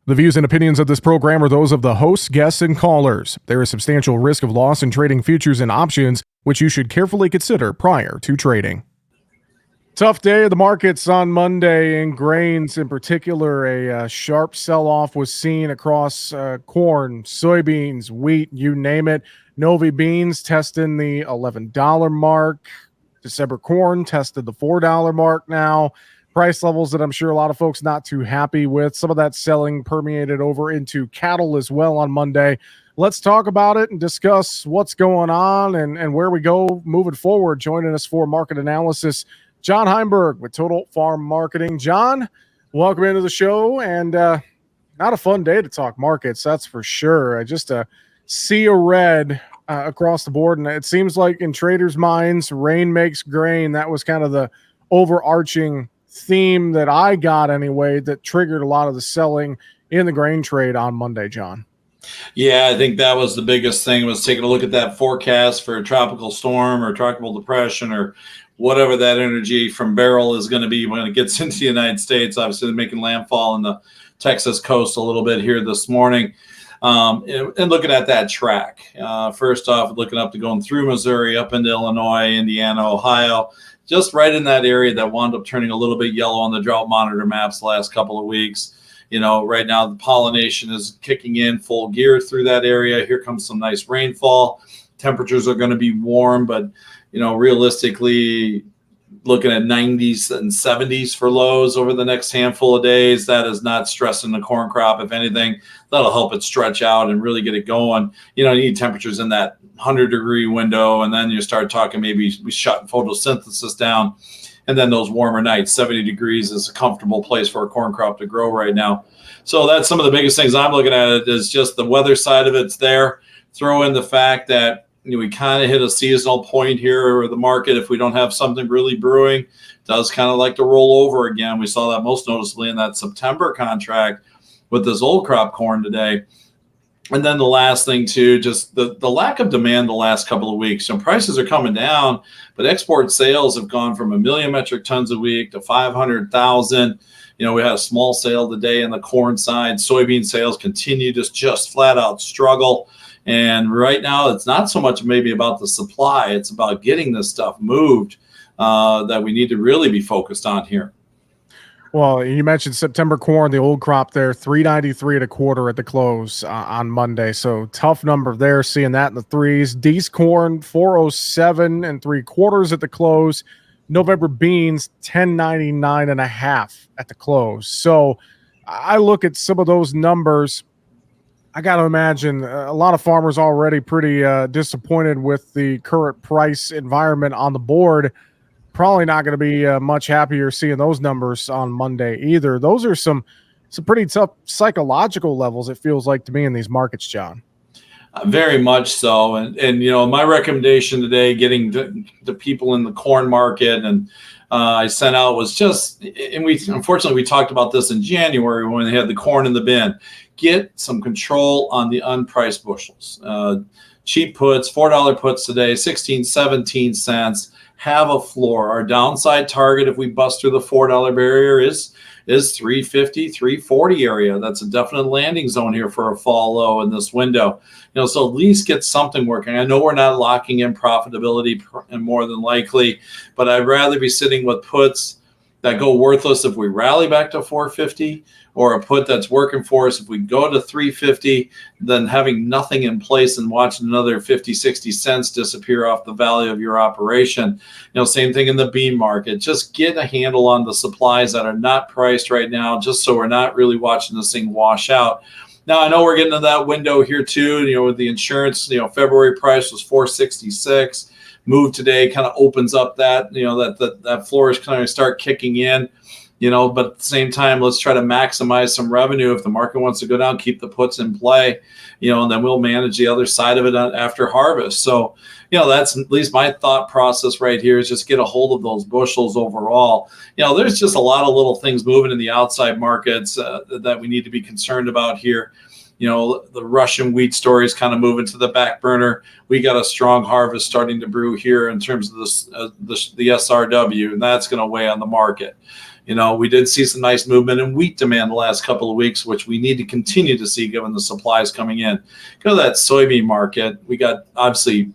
The views and opinions of this program are those of the hosts, guests, and callers. There is substantial risk of loss in trading futures and options, which you should carefully consider prior to trading. Tough day of the markets on Monday in grains in particular. A sharp sell-off was seen across corn, soybeans, wheat, you name it. Novi beans testing the $11 mark. December corn tested the $4 mark now. Price levels that I'm sure a lot of folks not too happy with. Some of that selling permeated over into cattle as well on Monday. Let's talk about it and discuss what's going on and where we go moving forward. Joining us for market analysis, John Heimberg with Total Farm Marketing. John, welcome into the show. And not a fun day to talk markets, that's for sure. Just a sea of red across the board. And it seems like in traders' minds, rain makes grain. That was kind of the overarching theme that I got anyway that triggered a lot of the selling in the grain trade on Monday, John. Yeah, I think that was the biggest thing, was taking a look at that forecast for a tropical storm or tropical depression or whatever that energy from Beryl is going to be when it gets into the United States. Obviously, they're making landfall in the Texas coast a little bit here this morning. And looking at that track, first off, looking up to going through Missouri, up into Illinois, Indiana, Ohio, just right in that area that wound up turning a little bit yellow on the drought monitor maps the last couple of weeks. You know, right now the pollination is kicking in full gear through that area. Here comes some nice rainfall. Temperatures are going to be warm, but, you know, realistically, looking at 90s and 70s for lows over the next handful of days. That is not stressing the corn crop. If anything, that'll help it stretch out and really get it going. You know, you need temperatures in that 100-degree window, and then you start talking maybe we shut photosynthesis down, and then those warmer nights. 70 degrees is a comfortable place for a corn crop to grow right now. So that's some of the biggest things I'm looking at. It is just the weather side of it's there. Throw in the fact that, you know, we kind of hit a seasonal point here, or the market, if we don't have something really brewing, does kind of like to roll over again. We saw that most noticeably in that September contract with this old crop corn today. And then the last thing too, just the lack of demand the last couple of weeks. So prices are coming down, but export sales have gone from 1 million metric tons a week to 500,000. You know, we had a small sale today in the corn side. Soybean sales continue to just flat out struggle. And right now, it's not so much maybe about the supply, it's about getting this stuff moved that we need to really be focused on here. Well, you mentioned September corn, the old crop there, $3.93 at a quarter at the close on Monday. So tough number there, seeing that in the threes. D's corn, $4.07 3/4 at the close. November beans, $10.99.5 at the close. So I look at some of those numbers. I got to imagine a lot of farmers already pretty disappointed with the current price environment on the board. Probably not going to be much happier seeing those numbers on Monday either. Those are some pretty tough psychological levels, it feels like to me, in these markets, John. Very much so. And you know, my recommendation today, getting the people in the corn market, and I sent out was just, and unfortunately we talked about this in January when they had the corn in the bin. Get some control on the unpriced bushels. Cheap puts, $4 puts today, 16, 17 cents. Have a floor. Our downside target, if we bust through the $4 barrier, is 350, 340 area. That's a definite landing zone here for a fall low in this window. You know, so at least get something working. I know we're not locking in profitability and more than likely, but I'd rather be sitting with puts that go worthless if we rally back to 450, or a put that's working for us if we go to 350, than having nothing in place and watching another 50, 60 cents disappear off the value of your operation. You know, same thing in the bean market. Just get a handle on the supplies that are not priced right now, just so we're not really watching this thing wash out. Now, I know we're getting to that window here too. You know, with the insurance, you know, February price was 466. Move today kind of opens up that, you know, that floor is kind of start kicking in. You know, but at the same time, let's try to maximize some revenue. If the market wants to go down, keep the puts in play, you know, and then we'll manage the other side of it after harvest. So, you know, that's at least my thought process right here, is just get a hold of those bushels overall. You know, there's just a lot of little things moving in the outside markets that we need to be concerned about here. You know, the Russian wheat story is kind of moving to the back burner. We got a strong harvest starting to brew here in terms of the SRW, and that's going to weigh on the market. We did see some nice movement in wheat demand the last couple of weeks, which we need to continue to see given the supplies coming in. Go to that soybean market. We got obviously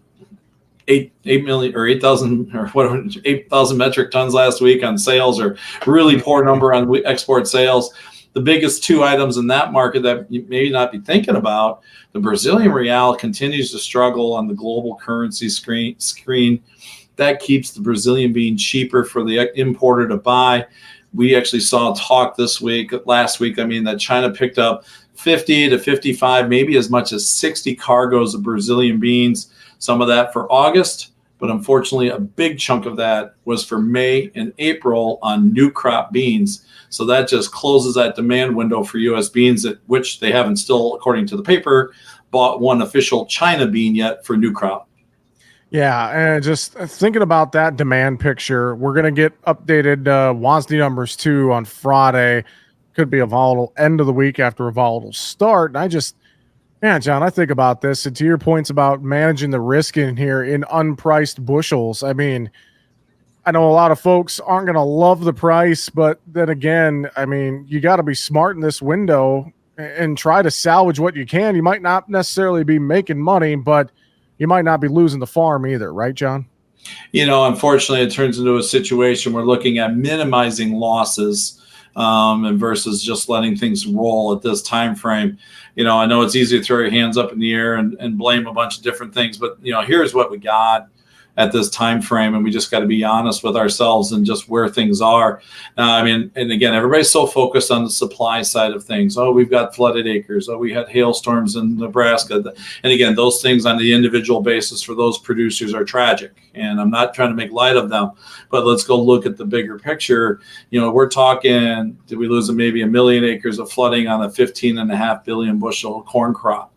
8 million or 8,000 or what 8,000 metric tons last week on sales, or really poor number on export sales. The biggest two items in that market that you may not be thinking about, the Brazilian real continues to struggle on the global currency screen. That keeps the Brazilian bean cheaper for the importer to buy. We actually saw talk last week, that China picked up 50 to 55, maybe as much as 60 cargoes of Brazilian beans. Some of that for August, but unfortunately a big chunk of that was for May and April on new crop beans. So that just closes that demand window for U.S. beans, at which they haven't still, according to the paper, bought one official China bean yet for new crop. Yeah, and just thinking about that demand picture, we're going to get updated WASDE numbers too on Friday. Could be a volatile end of the week after a volatile start. And yeah, John, I think about this, and to your points about managing the risk in here in unpriced bushels. I mean, I know a lot of folks aren't going to love the price, but then again, I mean, you got to be smart in this window and try to salvage what you can. You might not necessarily be making money, but you might not be losing the farm either, right, John? Unfortunately, it turns into a situation where looking at minimizing losses and versus just letting things roll at this time frame. I know it's easy to throw your hands up in the air and blame a bunch of different things, but here's what we got at this time frame, and we just got to be honest with ourselves and just where things are. And again, everybody's so focused on the supply side of things. Oh, we've got flooded acres. Oh, we had hailstorms in Nebraska. And again, those things on the individual basis for those producers are tragic, and I'm not trying to make light of them, but let's go look at the bigger picture. We're talking, did we lose maybe 1 million acres of flooding on a 15.5 billion bushel corn crop?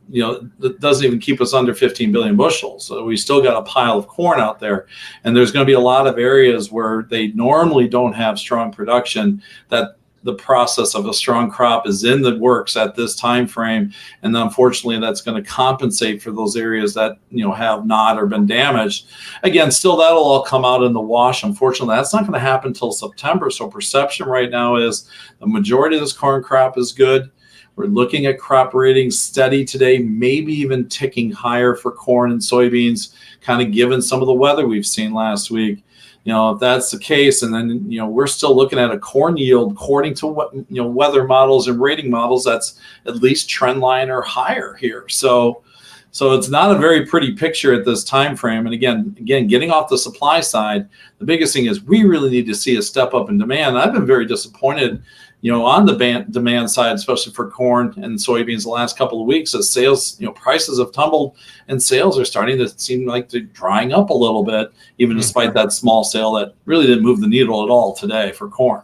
That doesn't even keep us under 15 billion bushels. So we still got a pile of corn out there. And there's going to be a lot of areas where they normally don't have strong production, that the process of a strong crop is in the works at this time frame. And unfortunately, that's going to compensate for those areas that, have not or been damaged. Again, still that'll all come out in the wash. Unfortunately, that's not going to happen until September. So perception right now is the majority of this corn crop is good. We're looking at crop ratings steady today, maybe even ticking higher for corn and soybeans, kind of given some of the weather we've seen last week. If that's the case, and then, we're still looking at a corn yield according to what, weather models and rating models, that's at least trend line or higher here. So it's not a very pretty picture at this time frame. And again, getting off the supply side, the biggest thing is we really need to see a step up in demand. I've been very disappointed, on the demand side, especially for corn and soybeans the last couple of weeks, as sales, prices have tumbled and sales are starting to seem like they're drying up a little bit, even despite that small sale that really didn't move the needle at all today for corn.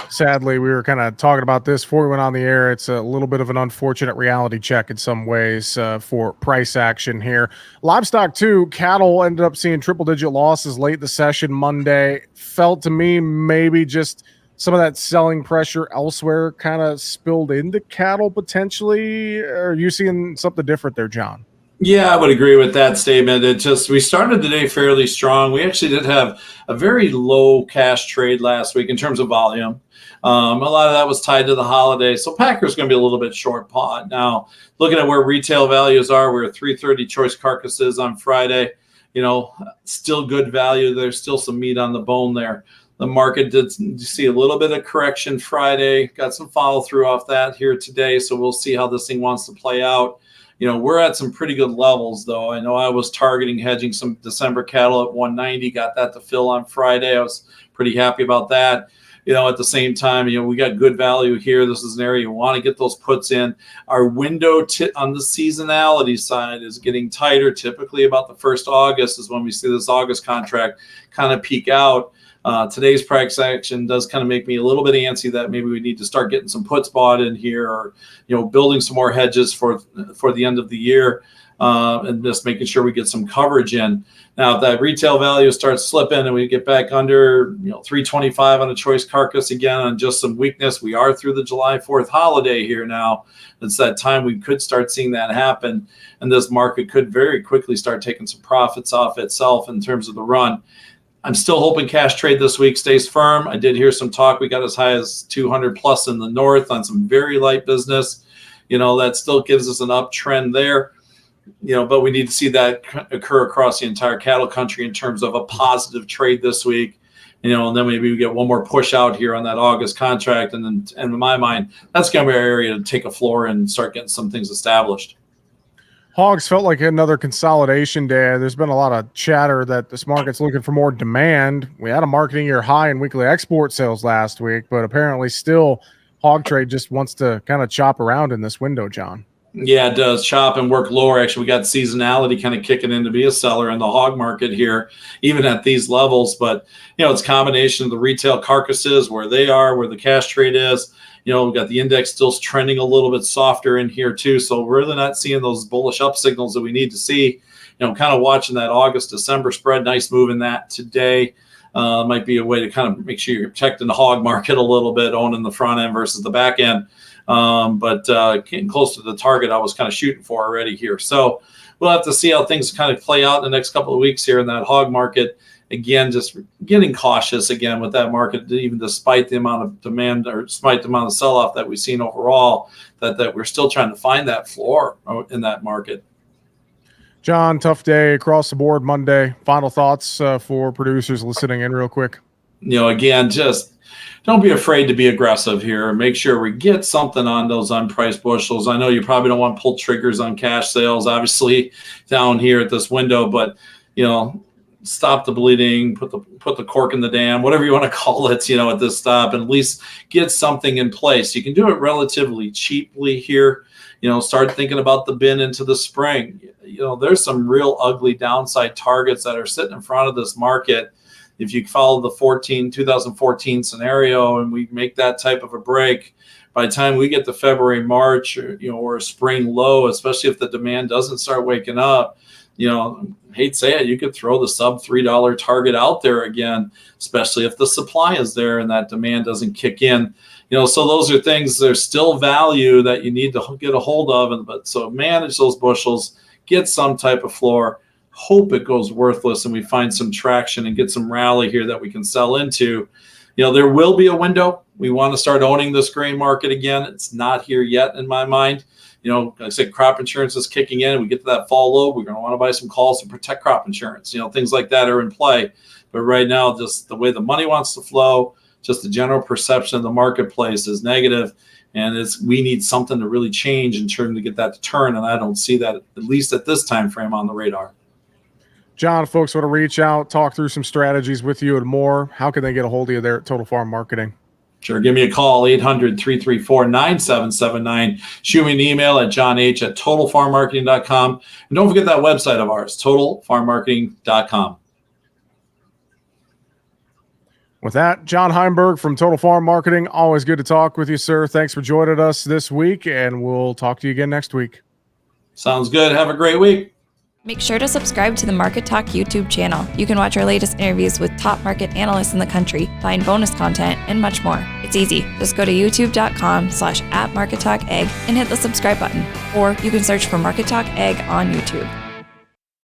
Sadly, we were kind of talking about this before we went on the air. It's a little bit of an unfortunate reality check in some ways for price action here. Livestock, too. Cattle ended up seeing triple-digit losses late in the session Monday. Felt to me maybe just some of that selling pressure elsewhere kind of spilled into cattle potentially. Are you seeing something different there, John? Yeah, I would agree with that statement. We started the day fairly strong. We actually did have a very low cash trade last week in terms of volume. A lot of that was tied to the holiday. So Packers going to be a little bit short pot. Now, looking at where retail values are, we're at 330 choice carcasses on Friday. Still good value. There's still some meat on the bone there. The market did see a little bit of correction Friday, got some follow through off that here today. So we'll see how this thing wants to play out. We're at some pretty good levels, though. I know I was targeting hedging some December cattle at 190, got that to fill on Friday. I was pretty happy about that. At the same time, we got good value here. This is an area you want to get those puts in. Our window on the seasonality side is getting tighter. Typically about the 1st of August is when we see this August contract kind of peak out. Today's price action does kind of make me a little bit antsy that maybe we need to start getting some puts bought in here, or building some more hedges for the end of the year, and just making sure we get some coverage in. Now, if that retail value starts slipping and we get back under 325 on a choice carcass again on just some weakness, we are through the July 4th holiday here now. It's that time we could start seeing that happen, and this market could very quickly start taking some profits off itself in terms of the run. I'm still hoping cash trade this week stays firm. I did hear some talk. We got as high as 200 plus in the north on some very light business. That still gives us an uptrend there. But we need to see that occur across the entire cattle country in terms of a positive trade this week. And then maybe we get one more push out here on that August contract. And in my mind, that's going to be our area to take a floor and start getting some things established. Hogs felt like another consolidation day. There's been a lot of chatter that this market's looking for more demand. We had a marketing year high in weekly export sales last week, but apparently still hog trade just wants to kind of chop around in this window, John. Yeah, it does chop and work lower. Actually, we got seasonality kind of kicking in to be a seller in the hog market here, even at these levels. But, it's a combination of the retail carcasses, where they are, where the cash trade is. We've got the index still trending a little bit softer in here too. So we're really not seeing those bullish up signals that we need to see. Kind of watching that August-December spread. Nice move in that today. Might be a way to kind of make sure you're protecting the hog market a little bit, owning the front end versus the back end. But getting close to the target I was kind of shooting for already here. So we'll have to see how things kind of play out in the next couple of weeks here in that hog market. Again, just getting cautious again with that market, even despite the amount of demand or despite the amount of sell-off that we've seen overall, that we're still trying to find that floor in that market. John, tough day across the board Monday. Final thoughts for producers listening in real quick. Again, just don't be afraid to be aggressive here. Make sure we get something on those unpriced bushels. I know you probably don't want to pull triggers on cash sales, obviously, down here at this window, but, stop the bleeding, put the cork in the dam, whatever you want to call it, at this stop, and at least get something in place. You can do it relatively cheaply here. Start thinking about the bin into the spring. There's some real ugly downside targets that are sitting in front of this market. If you follow the 2014 scenario and we make that type of a break, by the time we get to February, March, or a spring low, especially if the demand doesn't start waking up, hate to say it, you could throw the sub $3 target out there again, especially if the supply is there and that demand doesn't kick in. So those are things, there's still value that you need to get a hold of. But so manage those bushels, get some type of floor, hope it goes worthless and we find some traction and get some rally here that we can sell into. There will be a window. We want to start owning this grain market again. It's not here yet in my mind. Like I said, crop insurance is kicking in. We get to that fall low, we're going to want to buy some calls to protect crop insurance. Things like that are in play. But right now, just the way the money wants to flow, just the general perception of the marketplace is negative. And we need something to really change in terms to get that to turn. And I don't see that, at least at this time frame, on the radar. John, folks want to reach out, talk through some strategies with you and more. How can they get a hold of you there at Total Farm Marketing? Sure. Give me a call, 800-334-9779. Shoot me an email at jonh@totalfarmmarketing.com. And don't forget that website of ours, totalfarmmarketing.com. With that, John Heimberg from Total Farm Marketing. Always good to talk with you, sir. Thanks for joining us this week, and we'll talk to you again next week. Sounds good. Have a great week. Make sure to subscribe to the Market Talk YouTube channel. You can watch our latest interviews with top market analysts in the country, find bonus content, and much more. It's easy. Just go to youtube.com/@MarketTalkAg and hit the subscribe button. Or you can search for Market Talk Ag on YouTube.